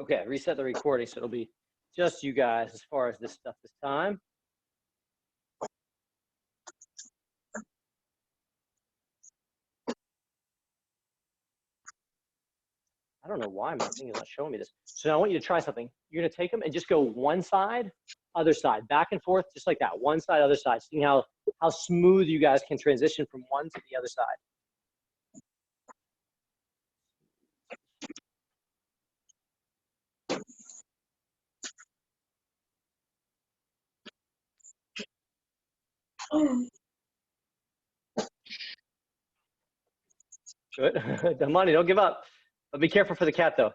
Okay, reset the recording so it'll be just you guys as far as this stuff this time. I don't know why my thing is not showing me this. So now I want you to try something. You're gonna take them and just go one side, other side, back and forth, just like that. One side, other side. Seeing how smooth you guys can transition from one to the other side. Good. Damani, don't give up. But be careful for the cat though.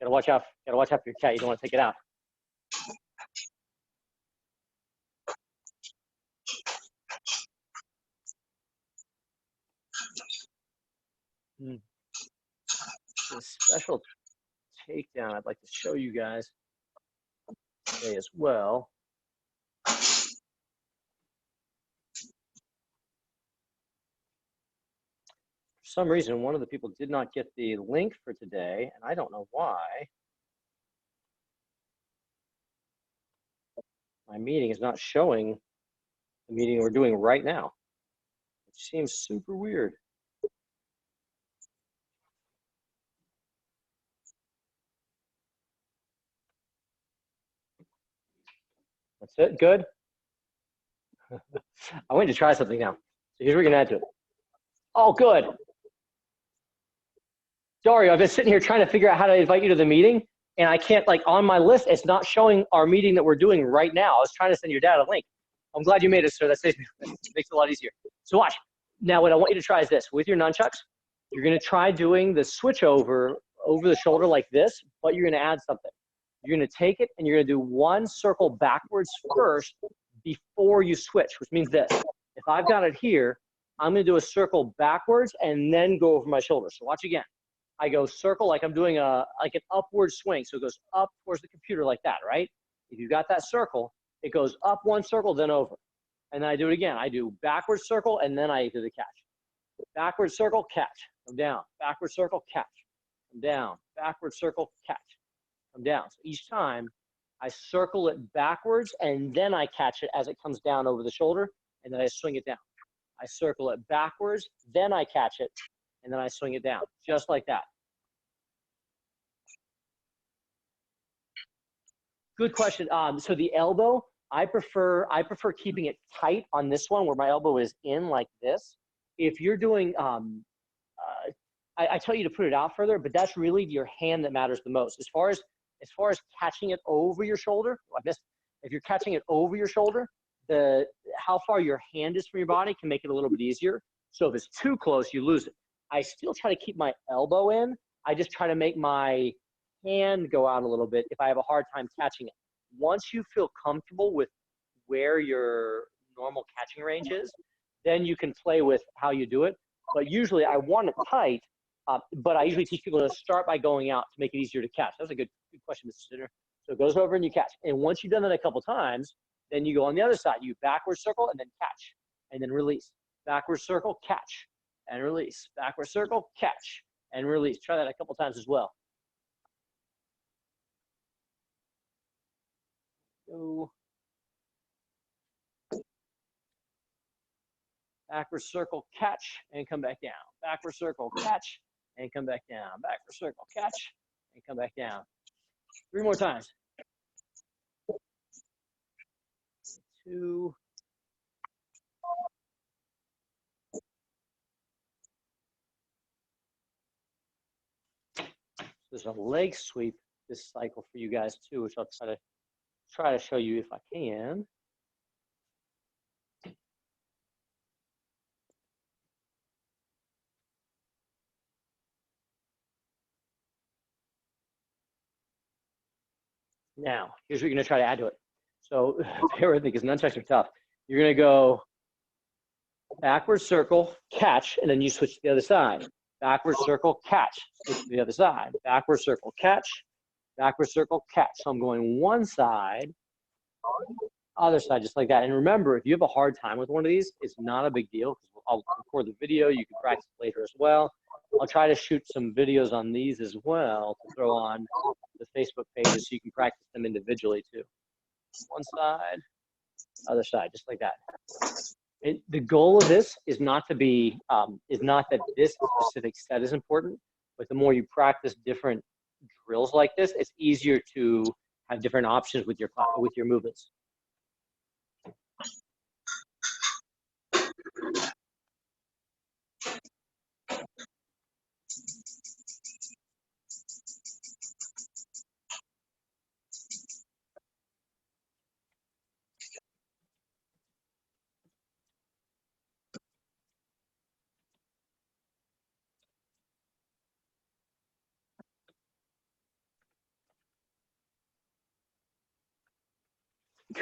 Gotta watch out. Gotta watch out for your cat. You don't want to take it out. A special takedown I'd like to show you guys today as well. For some reason, one of the people did not get the link for today, and I don't know why. My meeting is not showing the meeting we're doing right now, which seems super weird. That's it, good? I want you to try something now. So here's what you're gonna add to it. Oh, good. Dario, I've been sitting here trying to figure out how to invite you to the meeting, and I can't, like, on my list, it's not showing our meeting that we're doing right now. I was trying to send your dad a link. I'm glad you made it, sir. That saves me, makes it a lot easier. So watch. Now, what I want you to try is this. With your nunchucks, you're gonna try doing the switch over the shoulder like this, but you're gonna add something. You're gonna take it and you're gonna do one circle backwards first before you switch, which means this. If I've got it here, I'm gonna do a circle backwards and then go over my shoulder. So watch again. I go circle like I'm doing like an upward swing. So it goes up towards the computer like that, right? If you've got that circle, it goes up one circle, then over. And then I do it again. I do backwards circle and then I do the catch. Backwards circle, catch. Come down. Backwards circle, catch. Come down. Backwards circle, catch. Come down. So each time I circle it backwards and then I catch it as it comes down over the shoulder and then I swing it down. I circle it backwards, then I catch it, and then I swing it down, just like that. Good question. So the elbow, I prefer keeping it tight on this one where my elbow is in like this. If you're doing, I tell you to put it out further, but that's really your hand that matters the most. As far as catching it over your shoulder, I missed. If you're catching it over your shoulder, how far your hand is from your body can make it a little bit easier. So if it's too close, you lose it. I still try to keep my elbow in. I just try to make my hand go out a little bit if I have a hard time catching it. Once you feel comfortable with where your normal catching range is, then you can play with how you do it. But usually I want it tight, but I usually teach people to start by going out to make it easier to catch. That was a good question, Mr. Sitter. So it goes over and you catch. And once you've done that a couple times, then you go on the other side. You backwards circle and then catch, and then release. Backwards circle, catch, and release. Backwards circle, catch, and release. Try that a couple times as well. Go. Backwards circle, catch, and come back down. Backwards circle, catch, and come back down. Backwards circle, catch, and come back down. 3 more times. 2. There's a leg sweep this cycle for you guys too, which I'll try to show you if I can. Now, here's what you're gonna try to add to it. So bear with me because nunchucks are tough. You're gonna go backwards circle, catch, and then you switch to the other side. Backwards circle, catch, switch to the other side. Backwards circle, catch, backwards circle, catch. So I'm going one side, other side, just like that. And remember, if you have a hard time with one of these, it's not a big deal because I'll record the video. You can practice later as well. I'll try to shoot some videos on these as well to throw on the Facebook pages so you can practice them individually too. One side, other side, just like that. The goal of this is not to be, is not that this specific set is important, but the more you practice different drills like this, it's easier to have different options with your movements.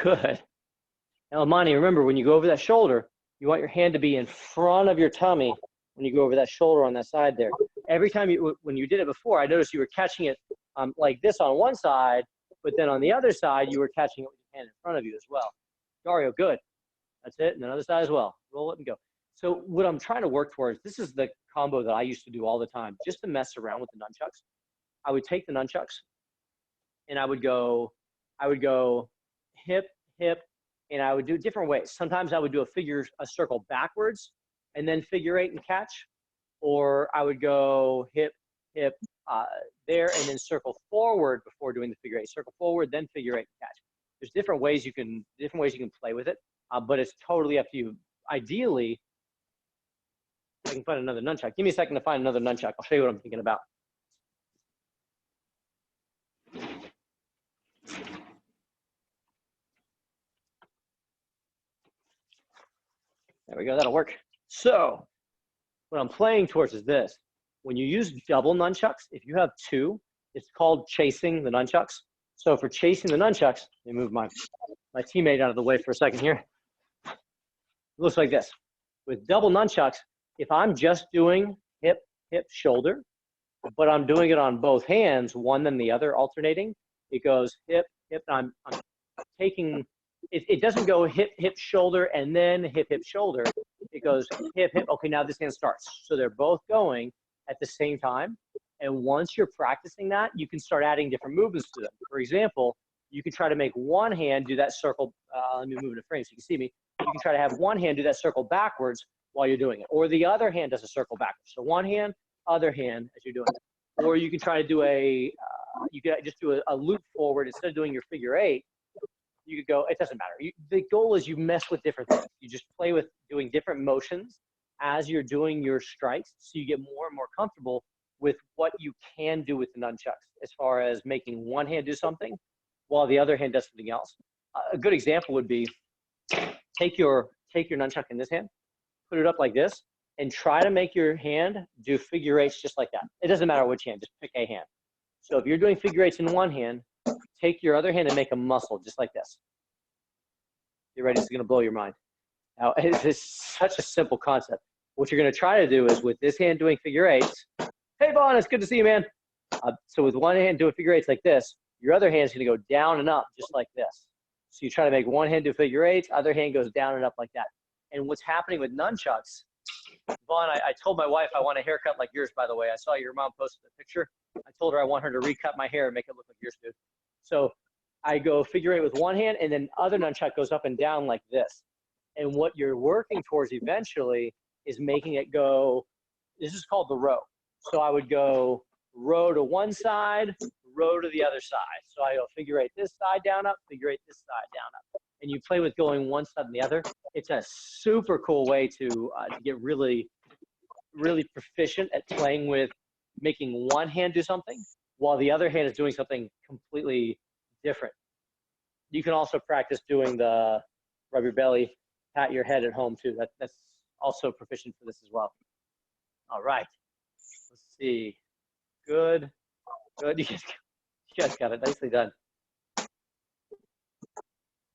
Good. Now, Amani, remember when you go over that shoulder, you want your hand to be in front of your tummy when you go over that shoulder on that side there. Every time when you did it before, I noticed you were catching it like this on one side, but then on the other side, you were catching it with your hand in front of you as well. Dario, good. That's it. And another side as well. Roll it and go. So what I'm trying to work towards, this is the combo that I used to do all the time, just to mess around with the nunchucks. I would take the nunchucks and I would go hip, hip, and I would do different ways. Sometimes I would do a circle backwards and then figure eight and catch, or I would go hip, hip there and then circle forward before doing the figure eight. Circle forward, then figure eight and catch. There's different ways you can play with it, but it's totally up to you. Ideally, I can find another nunchuck. Give me a second to find another nunchuck. I'll show you what I'm thinking about. There we go, that'll work. So what I'm playing towards is this. When you use double nunchucks, if you have two, it's called chasing the nunchucks. So for chasing the nunchucks, let me move my teammate out of the way for a second here. It looks like this. With double nunchucks, if I'm just doing hip, hip, shoulder, but I'm doing it on both hands, one then the other alternating, it goes hip, hip, and I'm taking, it doesn't go hip, hip, shoulder, and then hip, hip, shoulder. It goes hip, hip. Okay, now this hand starts. So they're both going at the same time. And once you're practicing that, you can start adding different movements to them. For example, you can try to make one hand do that circle. Let me move the frame so you can see me. You can try to have one hand do that circle backwards while you're doing it. Or the other hand does a circle backwards. So one hand, other hand as you're doing it. Or you can try to do you could just do a loop forward instead of doing your figure eight. You could go, it doesn't matter. The goal is you mess with different things. You just play with doing different motions as you're doing your strikes, so you get more and more comfortable with what you can do with the nunchucks as far as making one hand do something while the other hand does something else. A good example would be take your nunchuck in this hand, put it up like this, and try to make your hand do figure eights just like that. It doesn't matter which hand, just pick a hand. So if you're doing figure eights in one hand, take your other hand and make a muscle just like this. You're ready, it's gonna blow your mind. Now, it's such a simple concept. What you're gonna try to do is with this hand doing figure eights, hey Vaughn, it's good to see you, man. So with one hand doing figure eights like this, your other hand's gonna go down and up just like this. So you try to make one hand do figure eights, other hand goes down and up like that. And what's happening with nunchucks, Vaughn, I told my wife I want a haircut like yours, by the way. I saw your mom posted a picture. I told her I want her to recut my hair and make it look like yours, dude. So I go figure eight with one hand, and then other nunchuck goes up and down like this. And what you're working towards eventually is making it go, this is called the row. So I would go row to one side, row to the other side. So I go figure eight this side down up, figure eight this side down up. And you play with going one side and the other. It's a super cool way to get really, really proficient at playing with making one hand do something while the other hand is doing something completely different. You can also practice doing the rub your belly, pat your head at home too. That's also proficient for this as well. All right, let's see. Good, good. You guys got it. Nicely done.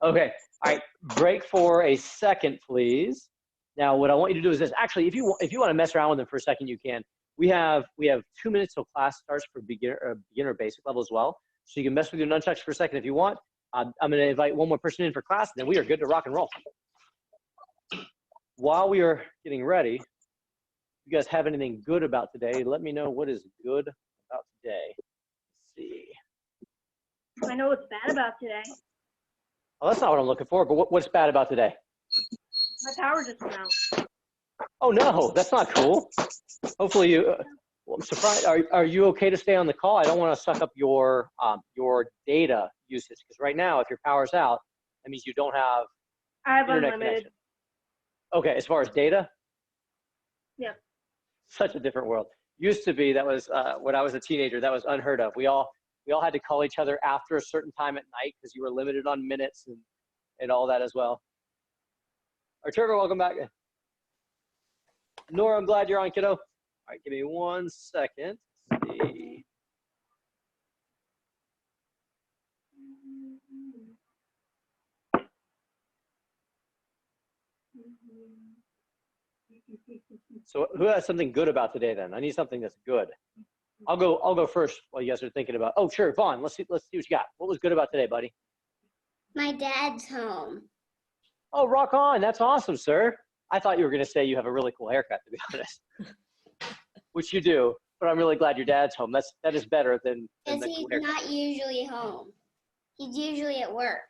Okay, all right. Break for a second, please. Now, what I want you to do is this. Actually, if you want to mess around with them for a second, you can. We have 2 minutes till class starts for beginner basic level as well. So you can mess with your nunchucks for a second if you want. I'm going to invite one more person in for class, and then we are good to rock and roll. While we are getting ready, if you guys have anything good about today, let me know what is good about today. Let's see. I know what's bad about today. Oh, that's not what I'm looking for, but what's bad about today? My power just went out. Oh, no, that's not cool. Hopefully you, well, I'm surprised. Are you okay to stay on the call? I don't want to suck up your data usage, because right now, if your power's out, that means you don't have I have internet unlimited. connection. Okay, as far as data? Yeah. Such a different world. Used to be, that was when I was a teenager, that was unheard of. We all had to call each other after a certain time at night because you were limited on minutes and all that as well. Trevor, welcome back. Nora, I'm glad you're on, kiddo. All right, give me 1 second. Let's see. So who has something good about today then? I need something that's good. I'll go first while you guys are thinking about. Oh, sure, Vaughn. Let's see what you got. What was good about today, buddy? My dad's home. Oh, rock on. That's awesome, sir. I thought you were going to say you have a really cool haircut, to be honest. Which you do, but I'm really glad your dad's home. That is better than Because the he's cool haircut. not usually home. He's usually at work.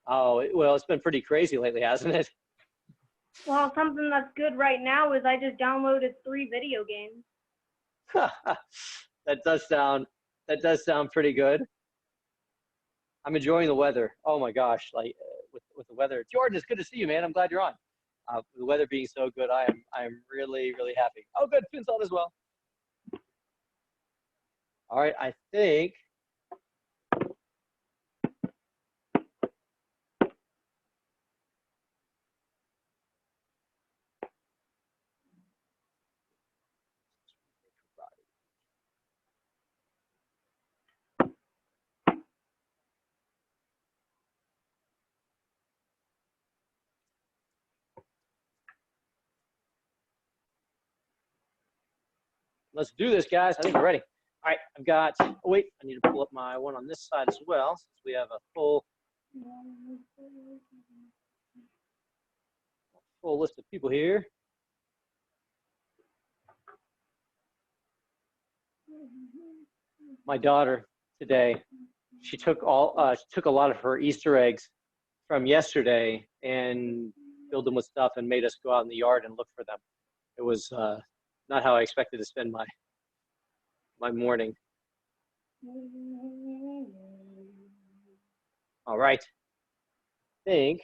Oh, well, it's been pretty crazy lately, hasn't it? Well, something that's good right now is I just downloaded 3 video games. That does sound pretty good. I'm enjoying the weather. Oh my gosh, like with the weather. Jordan, it's good to see you, man. I'm glad you're on. The weather being so good, I am really, really happy. Oh, good, Finn's on as well. All right, I think. Let's do this, guys. I think we're ready. All right, I've got, oh wait, I need to pull up my one on this side as well, since we have a full list of people here. My daughter today, she took a lot of her Easter eggs from yesterday and filled them with stuff and made us go out in the yard and look for them. It was not how I expected to spend my morning. All right, I think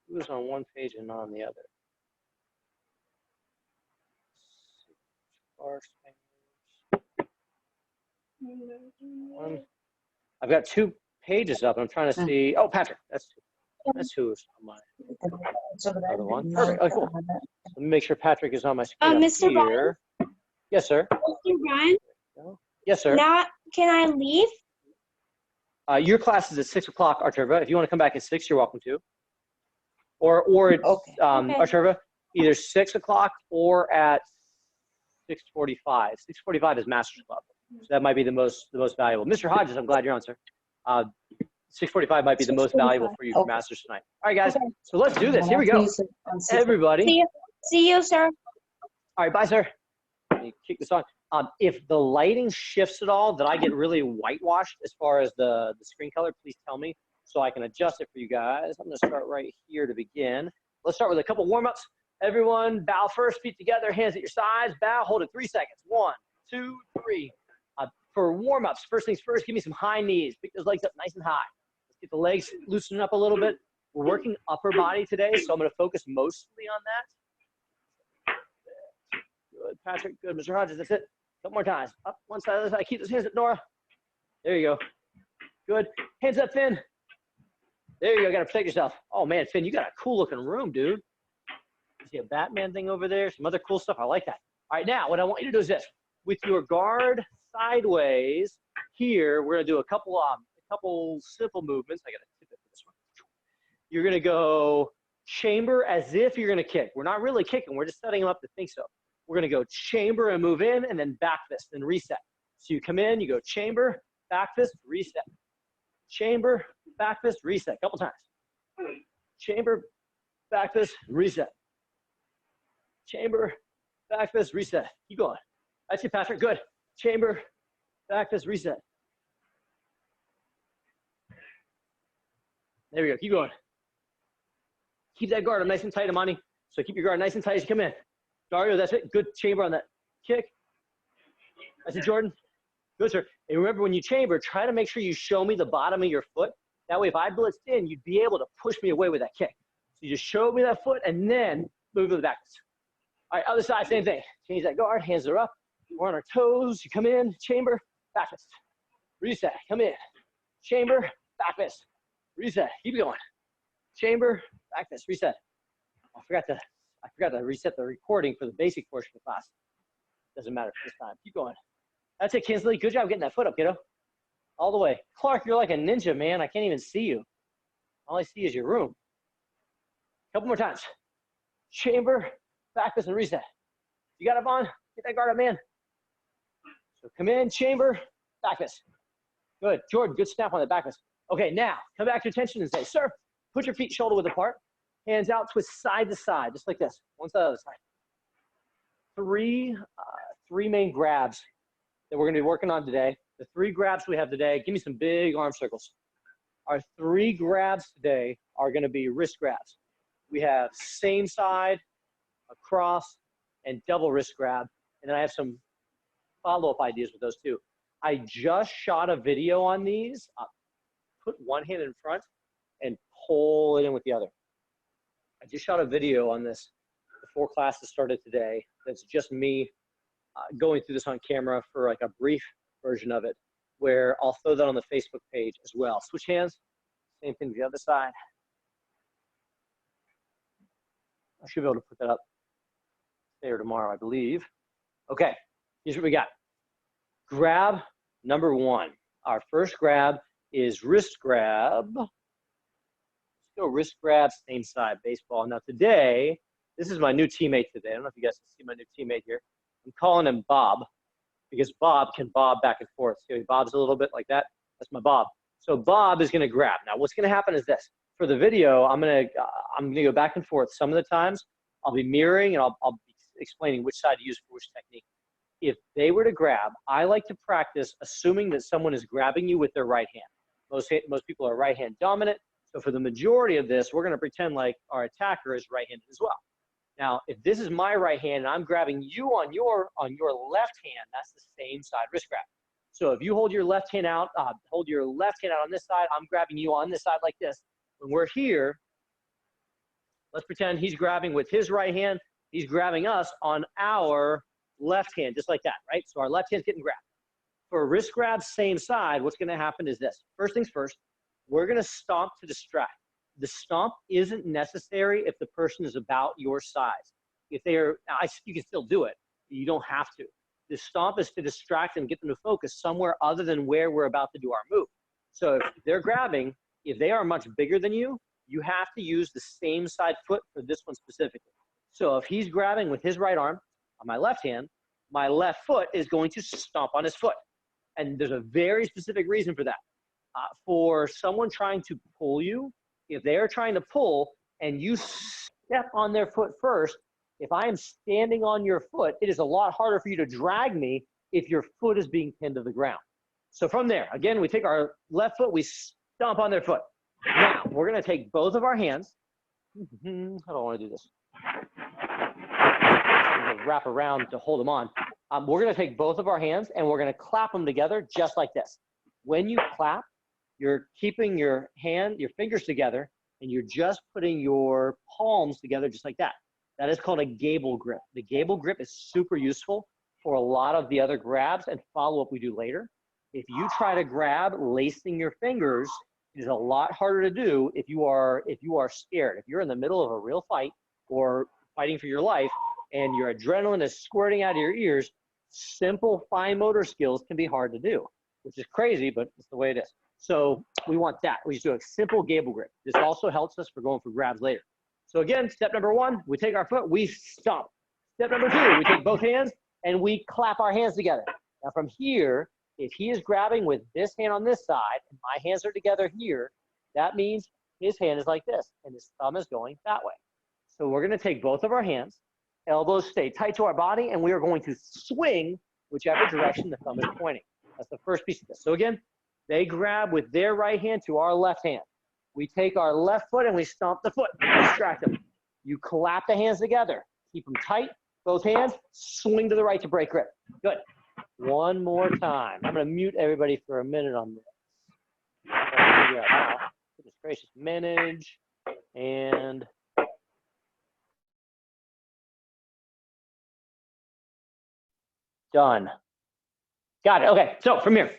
who's on one page and not on the other? I've got 2 pages up. I'm trying to see. Oh, Patrick, that's who's on my other one. Perfect. Oh, cool. Let me make sure Patrick is on my screen Mr. here. Yes, sir. Mr. Brian, Yes, sir. now can I leave? Your class is at 6 o'clock, Arturva. If you want to come back at 6, you're welcome to. Or Okay. Arturva, either 6 o'clock or at 6:45. 6:45 is Master's Club, so that might be the most valuable. Mr. Hodges, I'm glad you're on, sir. 6:45 might be the most valuable for you for Masters tonight. All right, guys. Okay. So let's do this. Here we go. Everybody. See you, sir. All right, bye, sir. Let me kick this on. If the lighting shifts at all, that I get really whitewashed as far as the screen color, please tell me so I can adjust it for you guys. I'm going to start right here to begin. Let's start with a couple warm-ups. Everyone, bow first, feet together, hands at your sides. Bow, hold it 3 seconds. 1, 2, 3. For warm-ups, first things first, give me some high knees. Pick those legs up nice and high. Let's get the legs loosened up a little bit. We're working upper body today, so I'm going to focus mostly on that. Good, Patrick. Good, Mr. Hodges. That's it. Couple more times. Up one side, other side. Keep those hands up, Nora. There you go. Good. Hands up, Finn. There you go. Got to protect yourself. Oh, man, Finn, you got a cool-looking room, dude. You see a Batman thing over there? Some other cool stuff. I like that. All right, now what I want you to do is this. With your guard sideways here, we're going to do a couple simple movements. I got to tip it for this one. You're going to go chamber as if you're going to kick. We're not really kicking. We're just setting them up to think so. We're going to go chamber and move in, and then back fist and reset. So you come in, you go chamber, back fist, reset. Chamber, back fist, reset. A couple times. Chamber, back fist, reset. Chamber, back fist, reset. Keep going. That's it, Patrick. Good. Chamber, back fist, reset. There we go. Keep going. Keep that guard up nice and tight, Amani. So keep your guard nice and tight as you come in. Dario, that's it. Good chamber on that kick. That's it, Jordan. Good, sir. And remember, when you chamber, try to make sure you show me the bottom of your foot. That way, if I blitzed in, you'd be able to push me away with that kick. So you just show me that foot and then move to the back. All right, other side, same thing. Change that guard, hands are up. We're on our toes. You come in, chamber, back fist. Reset, come in. Chamber, back fist. Reset, keep going. Chamber, back fist, reset. I forgot to reset the recording for the basic portion of the class. Doesn't matter this time. Keep going. That's it, Kinsley. Good job getting that foot up, kiddo. All the way. Clark, you're like a ninja, man. I can't even see you. All I see is your room. Couple more times. Chamber, back fist, and reset. You got it, Vaughn? Get that guard up, man. So come in, chamber, back fist. Good. Jordan, good snap on the back fist. Okay, now come back to attention and say, sir, put your feet shoulder width apart. Hands out, twist side to side, just like this. One side, other side. Three main grabs that we're gonna be working on today. The 3 grabs we have today, give me some big arm circles. Our 3 grabs today are gonna be wrist grabs. We have same side, across, and double wrist grab. And then I have some follow-up ideas with those too. I just shot a video on these. Put one hand in front and pull it in with the other. I just shot a video on this before classes started today. That's just me going through this on camera for like a brief version of it, where I'll throw that on the Facebook page as well. Switch hands, same thing to the other side. I should be able to put that up today or tomorrow, I believe. Okay, here's what we got. Grab number 1. Our first grab is wrist grab. Let's go wrist grab, same side, baseball. Now today, this is my new teammate today. I don't know if you guys can see my new teammate here. I'm calling him Bob because Bob can bob back and forth. See how he bobs a little bit like that? That's my Bob. So Bob is gonna grab. Now what's gonna happen is this. For the video, I'm gonna go back and forth. Some of the times I'll be mirroring and I'll be explaining which side to use for which technique. If they were to grab, I like to practice assuming that someone is grabbing you with their right hand. Most people are right hand dominant. So for the majority of this, we're gonna pretend like our attacker is right-handed as well. Now, if this is my right hand and I'm grabbing you on your left hand, that's the same side wrist grab. So if you hold your left hand out, on this side, I'm grabbing you on this side like this. When we're here, let's pretend he's grabbing with his right hand, he's grabbing us on our left hand, just like that, right? So our left hand's getting grabbed. For a wrist grab, same side, what's gonna happen is this. First things first, we're gonna stomp to distract. The stomp isn't necessary if the person is about your size. If they are, you can still do it. You don't have to. The stomp is to distract and get them to focus somewhere other than where we're about to do our move. So if they're grabbing, if they are much bigger than you, you have to use the same side foot for this one specifically. So if he's grabbing with his right arm on my left hand, my left foot is going to stomp on his foot. And there's a very specific reason for that. For someone trying to pull you, if they are trying to pull and you step on their foot first, if I am standing on your foot, it is a lot harder for you to drag me if your foot is being pinned to the ground. So from there, again, we take our left foot, we stomp on their foot. Now, we're gonna take both of our hands. I don't wanna do this. I'm gonna wrap around to hold them on. We're gonna take both of our hands and we're gonna clap them together just like this. When you clap, you're keeping your fingers together, and you're just putting your palms together just like that. That is called a gable grip. The gable grip is super useful for a lot of the other grabs and follow-up we do later. If you try to grab lacing your fingers, it is a lot harder to do if you are scared. If you're in the middle of a real fight or fighting for your life and your adrenaline is squirting out of your ears, simple fine motor skills can be hard to do, which is crazy, but it's the way it is. So we want that. We just do a simple gable grip. This also helps us for going for grabs later. So again, step number 1, we take our foot, we stomp. Step number 2, we take both hands and we clap our hands together. Now from here, if he is grabbing with this hand on this side and my hands are together here, that means his hand is like this and his thumb is going that way. So we're gonna take both of our hands Elbows stay tight to our body, and we are going to swing whichever direction the thumb is pointing. That's the first piece of this. So again, they grab with their right hand to our left hand. We take our left foot and we stomp the foot, distract them. You clap the hands together. Keep them tight, both hands, swing to the right to break grip. Good. One more time. I'm going to mute everybody for a minute on this. Goodness gracious, manage and done. Got it. Okay, so from here,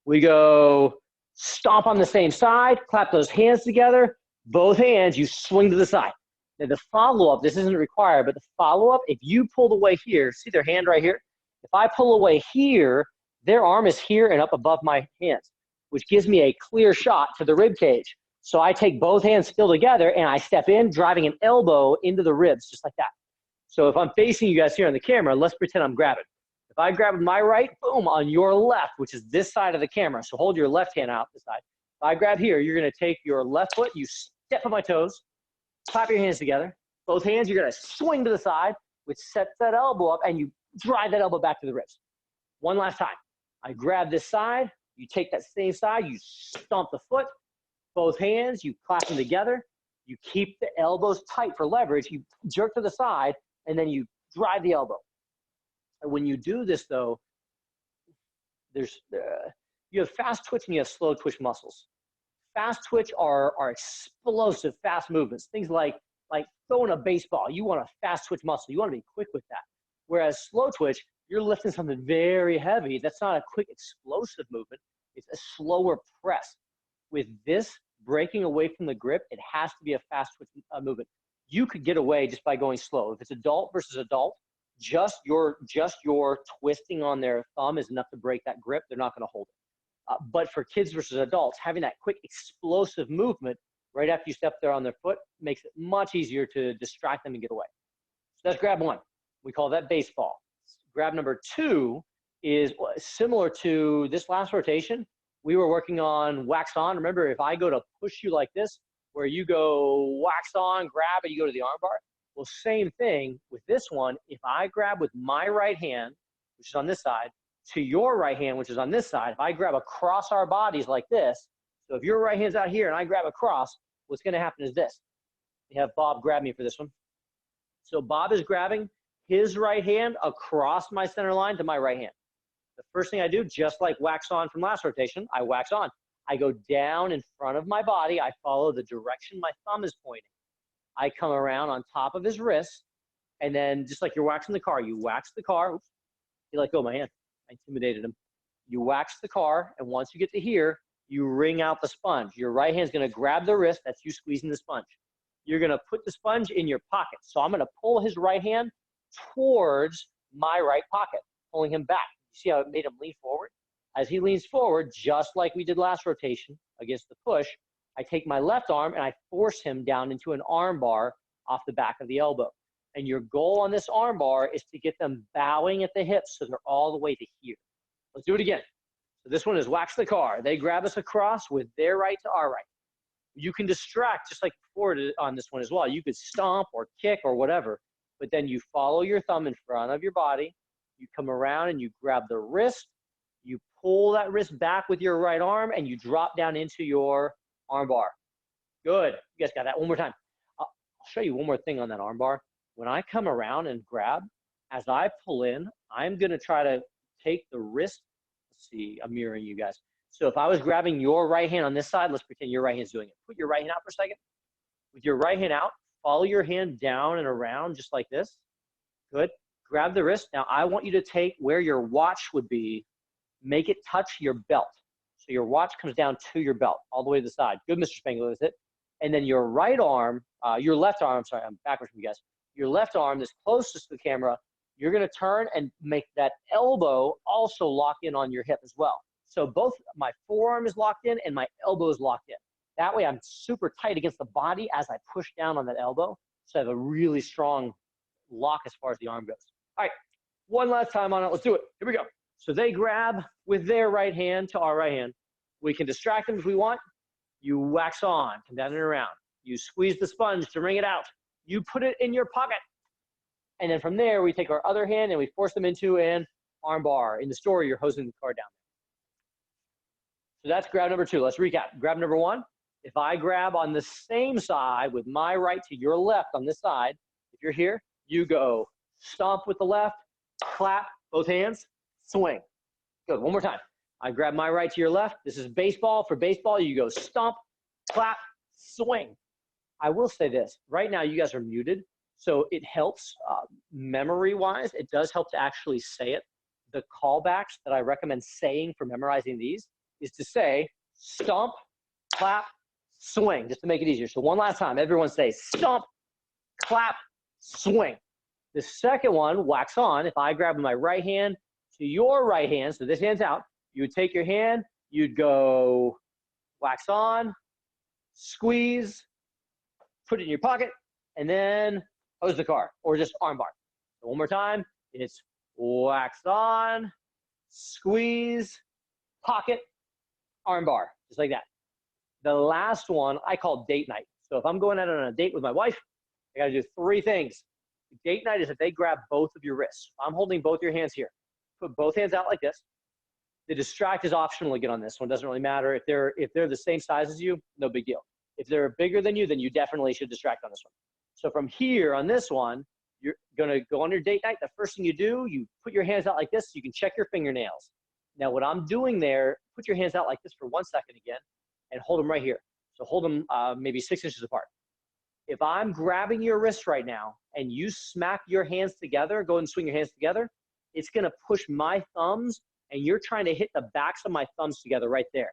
we go stomp on the same side, clap those hands together, both hands, you swing to the side. Now the follow-up, this isn't required, but the follow-up, if you pulled away here, see their hand right here? If I pull away here, their arm is here and up above my hands, which gives me a clear shot to the rib cage. So I take both hands still together and I step in, driving an elbow into the ribs, just like that. So if I'm facing you guys here on the camera, let's pretend I'm grabbing. If I grab with my right, boom, on your left, which is this side of the camera, so hold your left hand out this side. If I grab here, you're gonna take your left foot, you step on my toes, clap your hands together. Both hands, you're gonna swing to the side, which sets that elbow up, and you drive that elbow back to the ribs. One last time. I grab this side, you take that same side, you stomp the foot, both hands, you clap them together, you keep the elbows tight for leverage, you jerk to the side, and then you drive the elbow. And when you do this though, you have fast twitch and you have slow twitch muscles. Fast twitch are explosive, fast movements. Things like throwing a baseball, you want a fast twitch muscle. You want to be quick with that. Whereas slow twitch, you're lifting something very heavy. That's not a quick explosive movement. It's a slower press. With this, breaking away from the grip, it has to be a fast twitch movement. You could get away just by going slow. If it's adult versus adult, just your twisting on their thumb is enough to break that grip. They're not going to hold it. But for kids versus adults, having that quick explosive movement right after you step there on their foot makes it much easier to distract them and get away. So that's grab one. We call that baseball. Grab number two is similar to this last rotation. We were working on wax on. Remember, if I go to push you like this, where you go wax on, grab, and you go to the arm bar. Well, same thing with this one. If I grab with my right hand, which is on this side, to your right hand, which is on this side, if I grab across our bodies like this, so if your right hand's out here and I grab across, what's going to happen is this. We have Bob grab me for this one. So Bob is grabbing his right hand across my center line to my right hand. The first thing I do, just like wax on from last rotation, I wax on. I go down in front of my body. I follow the direction my thumb is pointing. I come around on top of his wrist, and then just like you're waxing the car, you wax the car. Oops, he let go of my hand. I intimidated him. You wax the car, and once you get to here, you wring out the sponge. Your right hand's gonna grab the wrist, that's you squeezing the sponge. You're gonna put the sponge in your pocket. So I'm gonna pull his right hand towards my right pocket, pulling him back. You see how it made him lean forward? As he leans forward, just like we did last rotation against the push, I take my left arm and I force him down into an arm bar off the back of the elbow. And your goal on this arm bar is to get them bowing at the hips so they're all the way to here. Let's do it again. So this one is wax the car. They grab us across with their right to our right. You can distract just like before on this one as well. You could stomp or kick or whatever, but then you follow your thumb in front of your body. You come around and you grab the wrist. You pull that wrist back with your right arm and you drop down into your arm bar. Good. You guys got that. One more time. I'll show you one more thing on that arm bar. When I come around and grab, as I pull in, I'm going to try to take the wrist. Let's see, I'm mirroring you guys. So if I was grabbing your right hand on this side, let's pretend your right hand's doing it. Put your right hand out for a second. With your right hand out, follow your hand down and around just like this. Good. Grab the wrist. Now I want you to take where your watch would be, make it touch your belt. So your watch comes down to your belt, all the way to the side. Good, Mr. Spangler, that's it. And then your right arm, your left arm, I'm sorry, I'm backwards from you guys. Your left arm that's closest to the camera, you're gonna turn and make that elbow also lock in on your hip as well. So both my forearm is locked in and my elbow is locked in. That way I'm super tight against the body as I push down on that elbow. So I have a really strong lock as far as the arm goes. All right, one last time on it, let's do it. Here we go. So they grab with their right hand to our right hand. We can distract them if we want. You wax on, come down and around. You squeeze the sponge to wring it out. you put it in your pocket. And then from there, we take our other hand and we force them into an arm bar. In the story, you're hosing the car down. So that's grab number 2. Let's recap. Grab number 1, if I grab on the same side with my right to your left on this side, if you're here, you go stomp with the left, clap, both hands, swing. Good, one more time. I grab my right to your left. This is baseball. For baseball, you go stomp, clap, swing. I will say this. Right now, you guys are muted, so it helps memory-wise. It does help to actually say it. The callbacks that I recommend saying for memorizing these is to say stomp, clap, swing, just to make it easier. So one last time, everyone say stomp, clap, swing. The second one, wax on. If I grab my right hand to your right hand, so this hand's out, you would take your hand, you'd go wax on, squeeze, put it in your pocket, and then hose the car, or just arm bar. So one more time, it's wax on, squeeze, pocket, arm bar, just like that. The last one I call date night. So if I'm going out on a date with my wife, I gotta do 3 things. Date night is if they grab both of your wrists. I'm holding both your hands here. Put both hands out like this. The distract is optional again on this one. Doesn't really matter. If they're the same size as you, no big deal. If they're bigger than you, then you definitely should distract on this one. So from here on this one, you're gonna go on your date night. The first thing you do, you put your hands out like this so you can check your fingernails. Now what I'm doing there, put your hands out like this for 1 second again and hold them right here. So hold them maybe 6 inches apart. If I'm grabbing your wrist right now and you smack your hands together, go ahead and swing your hands together, it's gonna push my thumbs and you're trying to hit the backs of my thumbs together right there.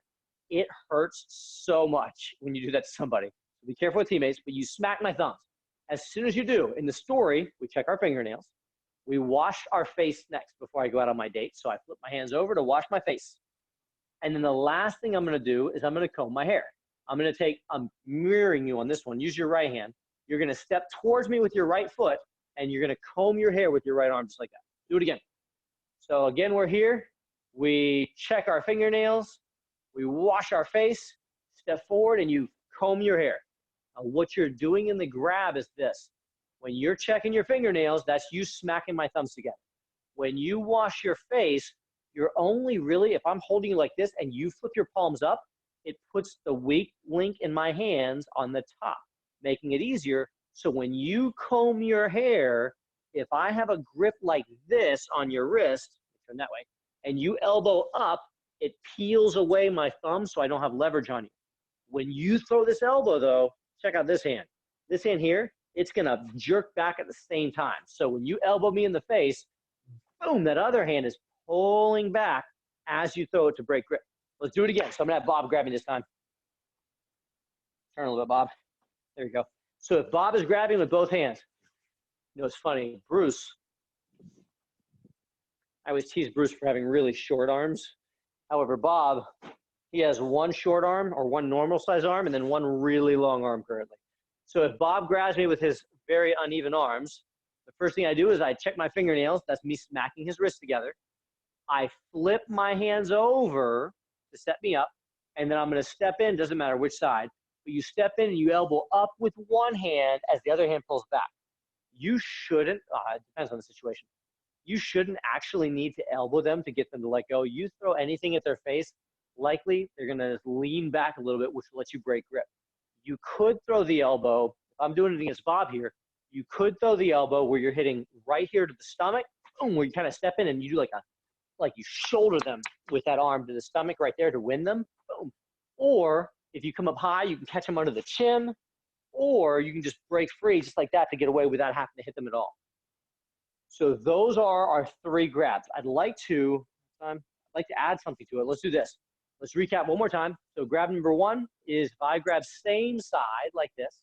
It hurts so much when you do that to somebody. So be careful with teammates, but you smack my thumbs. As soon as you do, in the story, we check our fingernails. We wash our face next before I go out on my date. So I flip my hands over to wash my face. And then the last thing I'm gonna do is I'm gonna comb my hair. I'm mirroring you on this one. Use your right hand. You're gonna step towards me with your right foot and you're gonna comb your hair with your right arm just like that. Do it again. So again, we're here. We check our fingernails. We wash our face, step forward, and you comb your hair. Now, what you're doing in the grab is this. When you're checking your fingernails, that's you smacking my thumbs together. When you wash your face, you're only really, if I'm holding you like this and you flip your palms up, it puts the weak link in my hands on the top, making it easier. So when you comb your hair, if I have a grip like this on your wrist, turn that way, and you elbow up, it peels away my thumb so I don't have leverage on you. When you throw this elbow though, check out this hand. This hand here, it's gonna jerk back at the same time. So when you elbow me in the face, boom, that other hand is pulling back as you throw it to break grip. Let's do it again. So I'm gonna have Bob grab me this time. Turn a little bit, Bob. There you go. So if Bob is grabbing with both hands, you know, it's funny, Bruce, I always tease Bruce for having really short arms. However, Bob, he has one short arm or one normal size arm and then one really long arm currently. So if Bob grabs me with his very uneven arms, the first thing I do is I check my fingernails. That's me smacking his wrists together. I flip my hands over to set me up, and then I'm gonna step in, doesn't matter which side, but you step in and you elbow up with one hand as the other hand pulls back. You shouldn't, it depends on the situation. You shouldn't actually need to elbow them to get them to let go. You throw anything at their face, likely they're gonna lean back a little bit, which will let you break grip. You could throw the elbow, if I'm doing it against Bob here, you could throw the elbow where you're hitting right here to the stomach, boom, where you kind of step in and you do like you shoulder them with that arm to the stomach right there to win them, boom. Or if you come up high, you can catch them under the chin, or you can just break free just like that to get away without having to hit them at all. So those are our 3 grabs. I'd like to add something to it. Let's do this. Let's recap one more time. So grab number 1 is if I grab same side like this,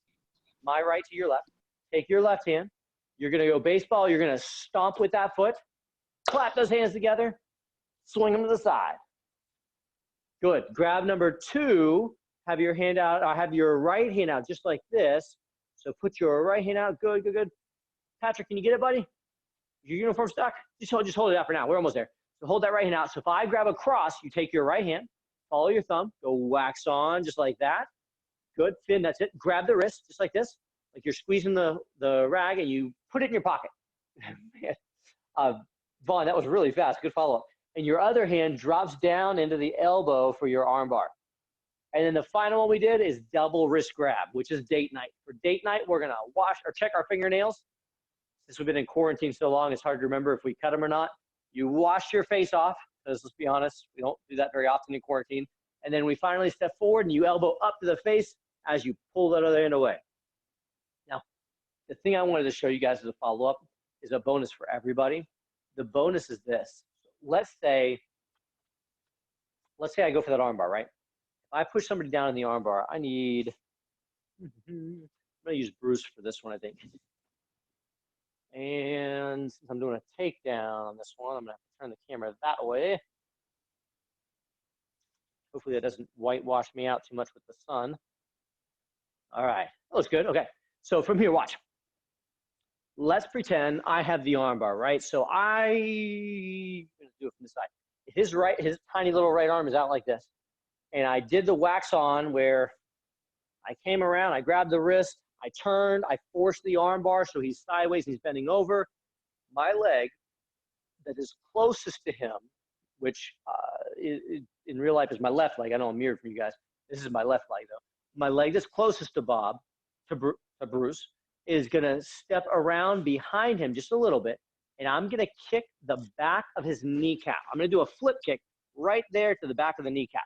my right to your left, take your left hand, you're gonna go baseball, you're gonna stomp with that foot, clap those hands together, swing them to the side. Good. Grab number 2, have your hand out, or have your right hand out just like this. So put your right hand out, good, good, good. Patrick, can you get it, buddy? Your uniform stuck? Just hold it out for now. We're almost there. So hold that right hand out. So if I grab across, you take your right hand, follow your thumb, go wax on just like that. Good. Finn, that's it. Grab the wrist just like this. like you're squeezing the rag and you put it in your pocket. Vaughn, that was really fast. Good follow-up. And your other hand drops down into the elbow for your arm bar. And then the final one we did is double wrist grab, which is date night. For date night, we're gonna wash or check our fingernails. Since we've been in quarantine so long, it's hard to remember if we cut them or not. You wash your face off, because let's be honest, we don't do that very often in quarantine. And then we finally step forward and you elbow up to the face as you pull that other hand away. Now, the thing I wanted to show you guys as a follow-up is a bonus for everybody. The bonus is this. Let's say I go for that arm bar, right? If I push somebody down in the arm bar, I'm gonna use Bruce for this one, I think. And since I'm doing a takedown on this one, I'm gonna have to turn the camera that way. Hopefully that doesn't whitewash me out too much with the sun. All right, that looks good. Okay, so from here, watch. Let's pretend I have the arm bar, right? So I'm gonna do it from the side. His tiny little right arm is out like this. And I did the wax on where I came around, I grabbed the wrist, I turned, I forced the arm bar so he's sideways, he's bending over. My leg that is closest to him, which in real life is my left leg. I know I'm mirrored from you guys. This is my left leg though. My leg that's closest to Bob, to Bruce, is gonna step around behind him just a little bit, and I'm gonna kick the back of his kneecap. I'm gonna do a flip kick right there to the back of the kneecap.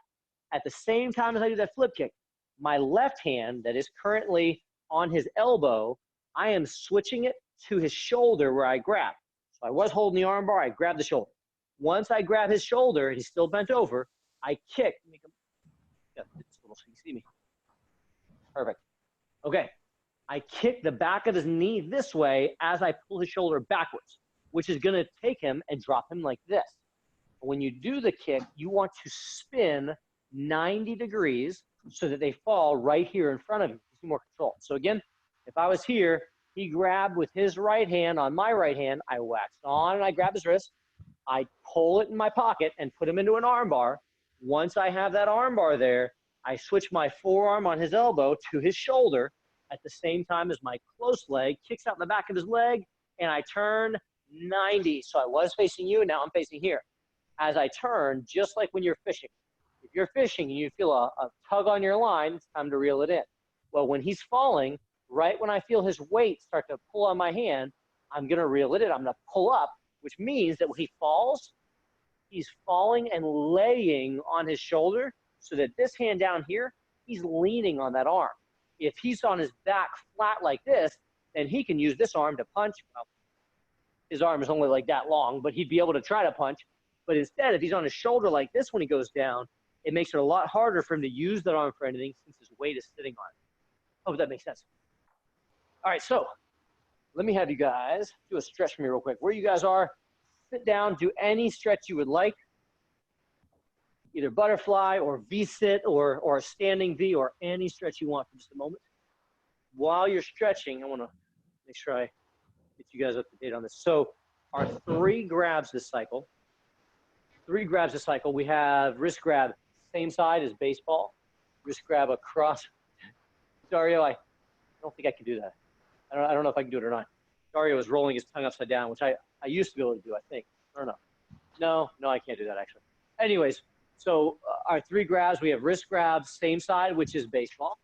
At the same time as I do that flip kick, my left hand that is currently on his elbow, I am switching it to his shoulder where I grab. So I was holding the arm bar, I grabbed the shoulder. Once I grab his shoulder, he's still bent over, I kick. Make him, yeah, it's a little so you can see me. Perfect. Okay. I kick the back of his knee this way as I pull his shoulder backwards, which is going to take him and drop him like this. When you do the kick, you want to spin 90 degrees so that they fall right here in front of you. You see more control. So again, if I was here, he grabbed with his right hand on my right hand, I waxed on and I grab his wrist. I pull it in my pocket and put him into an arm bar. Once I have that arm bar there, I switch my forearm on his elbow to his shoulder at the same time as my close leg kicks out the back of his leg, and I turn 90. So I was facing you, now I'm facing here. As I turn, just like when you're fishing. If you're fishing and you feel a tug on your line, it's time to reel it in. Well, when he's falling, right when I feel his weight start to pull on my hand, I'm gonna reel it in. I'm gonna pull up, which means that when he falls, he's falling and laying on his shoulder so that this hand down here, he's leaning on that arm. If he's on his back flat like this, then he can use this arm to punch. Well, his arm is only like that long, but he'd be able to try to punch. But instead, if he's on his shoulder like this when he goes down, it makes it a lot harder for him to use that arm for anything since his weight is sitting on it. Hope that makes sense. All right, so let me have you guys do a stretch for me real quick. Where you guys are, sit down, do any stretch you would like. Either butterfly or V-sit or a standing V or any stretch you want for just a moment. While you're stretching, I want to make sure I get you guys up to date on this. So our 3 grabs this cycle. 3 grabs this cycle. We have wrist grab, same side as baseball. Wrist grab across. Dario, I don't think I can do that. I don't know if I can do it or not. Dario is rolling his tongue upside down, which I used to be able to do, I think. I don't know. No, I can't do that actually. Anyways, so our 3 grabs, we have wrist grabs, same side, which is baseball.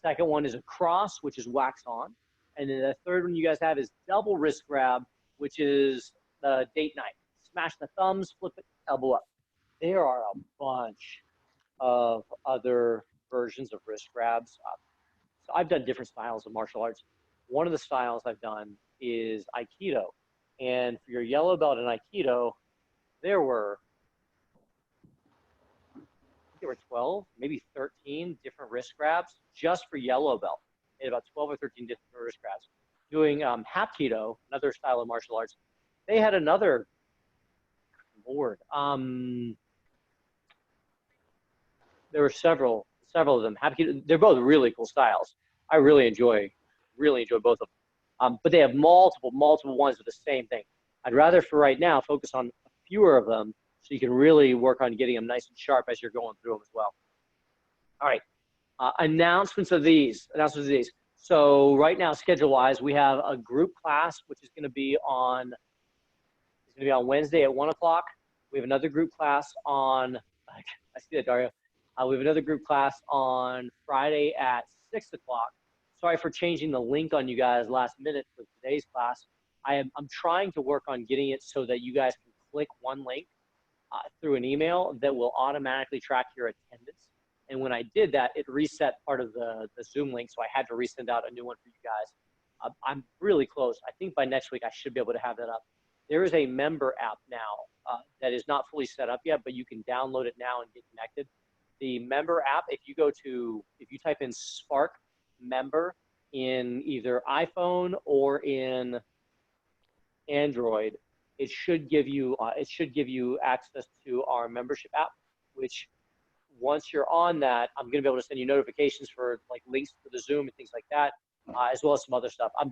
Second one is a cross, which is wax on. And then the third one you guys have is double wrist grab, which is the date night. Smash the thumbs, flip it, elbow up. There are a bunch of other versions of wrist grabs. So I've done different styles of martial arts. One of the styles I've done is Aikido. And for your yellow belt in Aikido, there were 12, maybe 13 different wrist grabs just for yellow belt. They had about 12 or 13 different wrist grabs. Doing Hapkido, another style of martial arts, they had another, Lord, there were several of them. Hapkido, they're both really cool styles. I really enjoy both of them. But they have multiple ones of the same thing. I'd rather for right now focus on fewer of them so you can really work on getting them nice and sharp as you're going through them as well. All right, announcements of these. So right now, schedule-wise, we have a group class, which is going to be on Wednesday at 1 o'clock. We have another group class on, I see that, Dario. We have another group class on Friday at 6 o'clock. Sorry for changing the link on you guys last minute for today's class. I'm trying to work on getting it so that you guys can click one link through an email that will automatically track your attendance. And when I did that, it reset part of the Zoom link, so I had to resend out a new one for you guys. I'm really close. I think by next week I should be able to have that up. There is a member app now that is not fully set up yet, but you can download it now and get connected. The member app, if you type in Spark member in either iPhone or in Android, it should give you access to our membership app, which once you're on that, I'm going to be able to send you notifications for like links to the Zoom and things like that, as well as some other stuff. I'm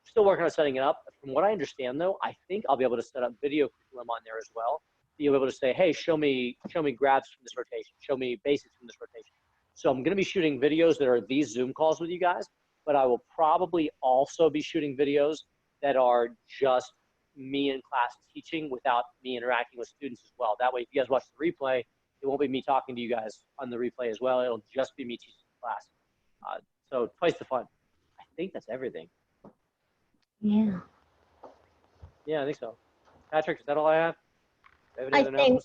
still working on setting it up. From what I understand, though, I think I'll be able to set up video curriculum on there as well. You'll be able to say, hey, show me grabs from this rotation, show me basics from this rotation. So I'm going to be shooting videos that are these Zoom calls with you guys, but I will probably also be shooting videos that are just me in class teaching without me interacting with students as well. That way, if you guys watch the replay, it won't be me talking to you guys on the replay as well. It'll just be me teaching the class. So twice the fun. I think that's everything. Yeah. Yeah, I think so. Patrick, is that all I have? I think.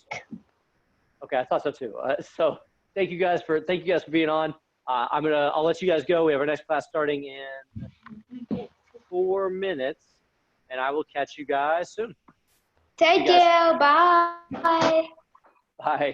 Okay, I thought so too. So thank you guys for being on. I'll let you guys go. We have our next class starting in 4 minutes, and I will catch you guys soon. Thank you. Bye. Bye.